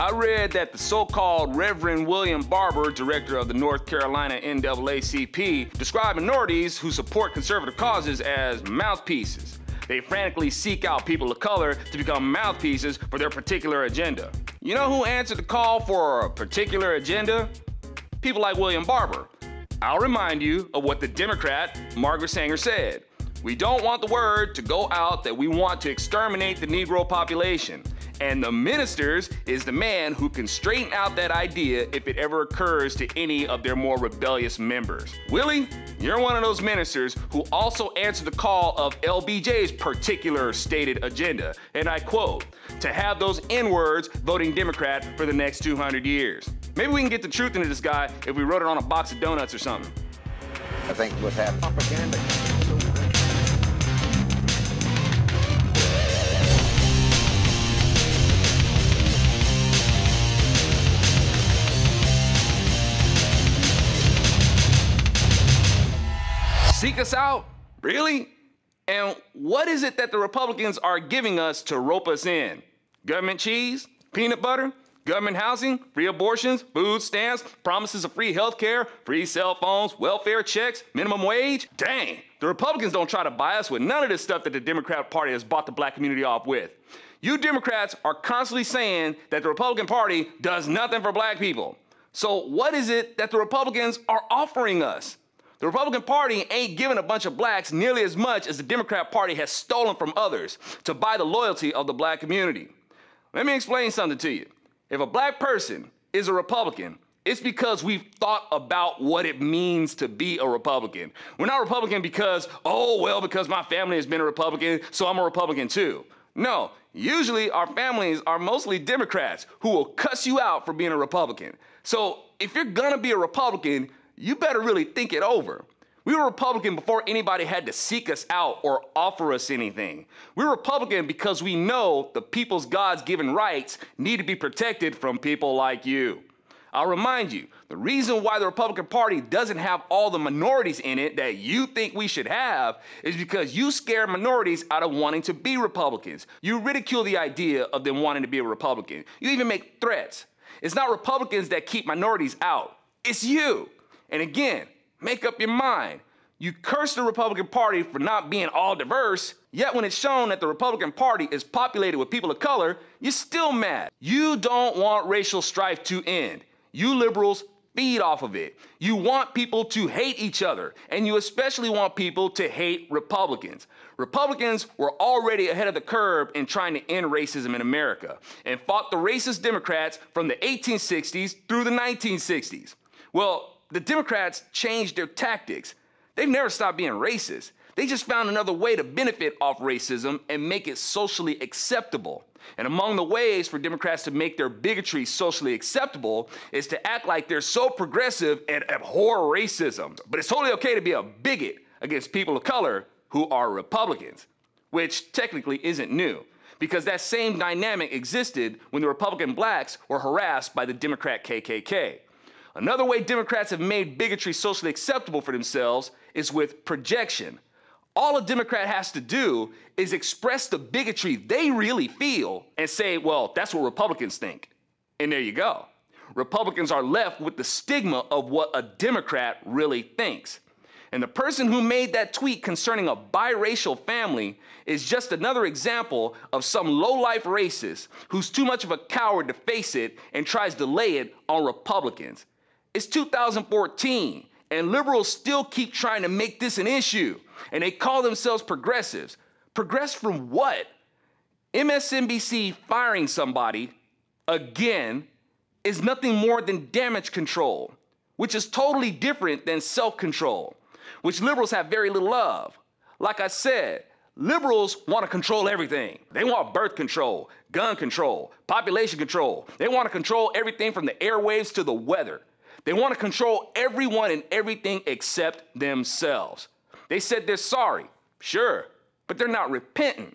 I read that the so-called Reverend William Barber, director of the North Carolina NAACP, described minorities who support conservative causes as mouthpieces. They frantically seek out people of color to become mouthpieces for their particular agenda. You know who answered the call for a particular agenda? People like William Barber. I'll remind you of what the Democrat Margaret Sanger said. We don't want the word to go out that we want to exterminate the Negro population. And the ministers is the man who can straighten out that idea if it ever occurs to any of their more rebellious members. Willie, you're one of those ministers who also answered the call of LBJ's particular stated agenda. And I quote, to have those N-words voting Democrat for the next 200 years. Maybe we can get the truth into this guy if we wrote it on a box of donuts or something. I think what's happening. Propaganda. Seek us out? Really? And what is it that the Republicans are giving us to rope us in? Government cheese? Peanut butter? Government housing? Free abortions? Food stamps? Promises of free health care? Free cell phones? Welfare checks? Minimum wage? Dang! The Republicans don't try to buy us with none of this stuff that the Democrat Party has bought the black community off with. You Democrats are constantly saying that the Republican Party does nothing for black people. So what is it that the Republicans are offering us? The Republican Party ain't giving a bunch of blacks nearly as much as the Democrat Party has stolen from others to buy the loyalty of the black community. Let me explain something to you. If a black person is a Republican, it's because we've thought about what it means to be a Republican. We're not Republican because, oh, well, because my family has been a Republican, so I'm a Republican too. No, usually our families are mostly Democrats who will cuss you out for being a Republican. So if you're gonna be a Republican, you better really think it over. We were Republican before anybody had to seek us out or offer us anything. We're Republican because we know the people's God-given rights need to be protected from people like you. I'll remind you, the reason why the Republican Party doesn't have all the minorities in it that you think we should have is because you scare minorities out of wanting to be Republicans. You ridicule the idea of them wanting to be a Republican. You even make threats. It's not Republicans that keep minorities out. It's you. And again, make up your mind. You curse the Republican Party for not being all diverse, yet when it's shown that the Republican Party is populated with people of color, you're still mad. You don't want racial strife to end. You liberals feed off of it. You want people to hate each other, and you especially want people to hate Republicans. Republicans were already ahead of the curve in trying to end racism in America and fought the racist Democrats from the 1860s through the 1960s. Well, the Democrats changed their tactics. They've never stopped being racist. They just found another way to benefit off racism and make it socially acceptable. And among the ways for Democrats to make their bigotry socially acceptable is to act like they're so progressive and abhor racism. But it's totally okay to be a bigot against people of color who are Republicans, which technically isn't new, because that same dynamic existed when the Republican blacks were harassed by the Democrat KKK. Another way Democrats have made bigotry socially acceptable for themselves is with projection. All a Democrat has to do is express the bigotry they really feel and say, well, that's what Republicans think. And there you go. Republicans are left with the stigma of what a Democrat really thinks. And the person who made that tweet concerning a biracial family is just another example of some low-life racist who's too much of a coward to face it and tries to lay it on Republicans. It's 2014, and liberals still keep trying to make this an issue, and they call themselves progressives. Progress from what? MSNBC firing somebody, again, is nothing more than damage control, which is totally different than self-control, which liberals have very little of. Like I said, liberals want to control everything. They want birth control, gun control, population control. They want to control everything from the airwaves to the weather. They want to control everyone and everything except themselves. They said they're sorry, sure, but they're not repentant.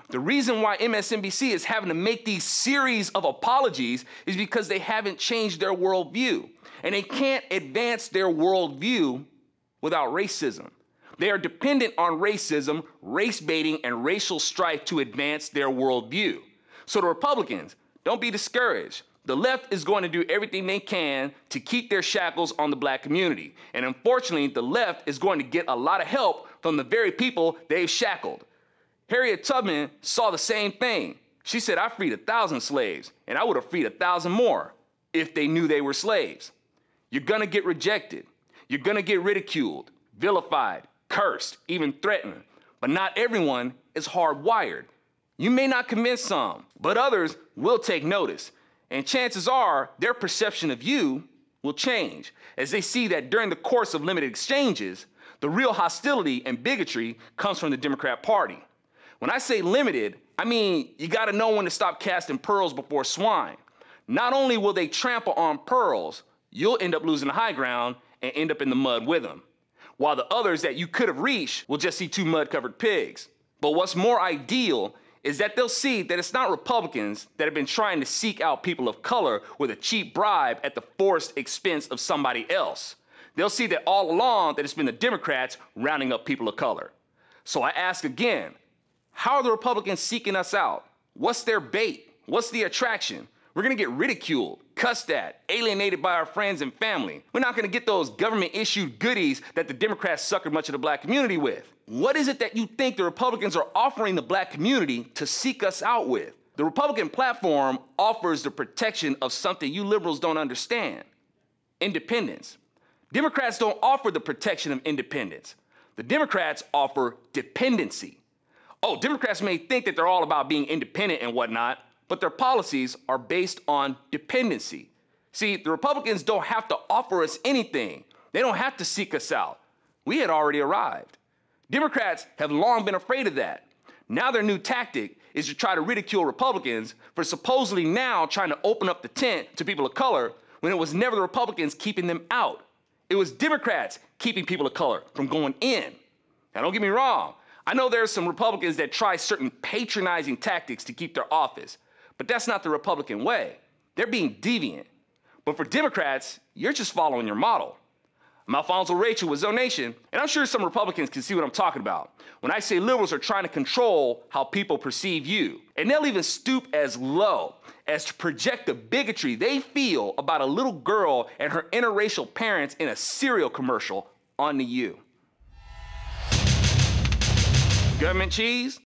The reason why MSNBC is having to make these series of apologies is because they haven't changed their worldview, and they can't advance their worldview without racism. They are dependent on racism, race baiting, and racial strife to advance their worldview. So the Republicans, don't be discouraged. The left is going to do everything they can to keep their shackles on the black community. And unfortunately, the left is going to get a lot of help from the very people they've shackled. Harriet Tubman saw the same thing. She said, I freed 1,000 slaves, and I would have freed 1,000 more if they knew they were slaves. You're gonna get rejected. You're gonna get ridiculed, vilified, cursed, even threatened. But not everyone is hardwired. You may not convince some, but others will take notice. And chances are their perception of you will change as they see that during the course of limited exchanges, the real hostility and bigotry comes from the Democrat Party. When I say limited, I mean you gotta know when to stop casting pearls before swine. Not only will they trample on pearls, you'll end up losing the high ground and end up in the mud with them. While the others that you could have reached will just see two mud-covered pigs. But what's more ideal is that they'll see that it's not Republicans that have been trying to seek out people of color with a cheap bribe at the forced expense of somebody else. They'll see that all along that it's been the Democrats rounding up people of color. So I ask again, how are the Republicans seeking us out? What's their bait? What's the attraction? We're gonna get ridiculed, cussed at, alienated by our friends and family. We're not gonna get those government-issued goodies that the Democrats suckered much of the black community with. What is it that you think the Republicans are offering the black community to seek us out with? The Republican platform offers the protection of something you liberals don't understand: independence. Democrats don't offer the protection of independence. The Democrats offer dependency. Oh, Democrats may think that they're all about being independent and whatnot, but their policies are based on dependency. See, the Republicans don't have to offer us anything. They don't have to seek us out. We had already arrived. Democrats have long been afraid of that. Now their new tactic is to try to ridicule Republicans for supposedly now trying to open up the tent to people of color when it was never the Republicans keeping them out. It was Democrats keeping people of color from going in. Now don't get me wrong. I know there are some Republicans that try certain patronizing tactics to keep their office, but that's not the Republican way. They're being deviant. But for Democrats, you're just following your model. I'm Alfonso Rachel with ZoNation, and I'm sure some Republicans can see what I'm talking about when I say liberals are trying to control how people perceive you. And they'll even stoop as low as to project the bigotry they feel about a little girl and her interracial parents in a cereal commercial onto you. Government cheese?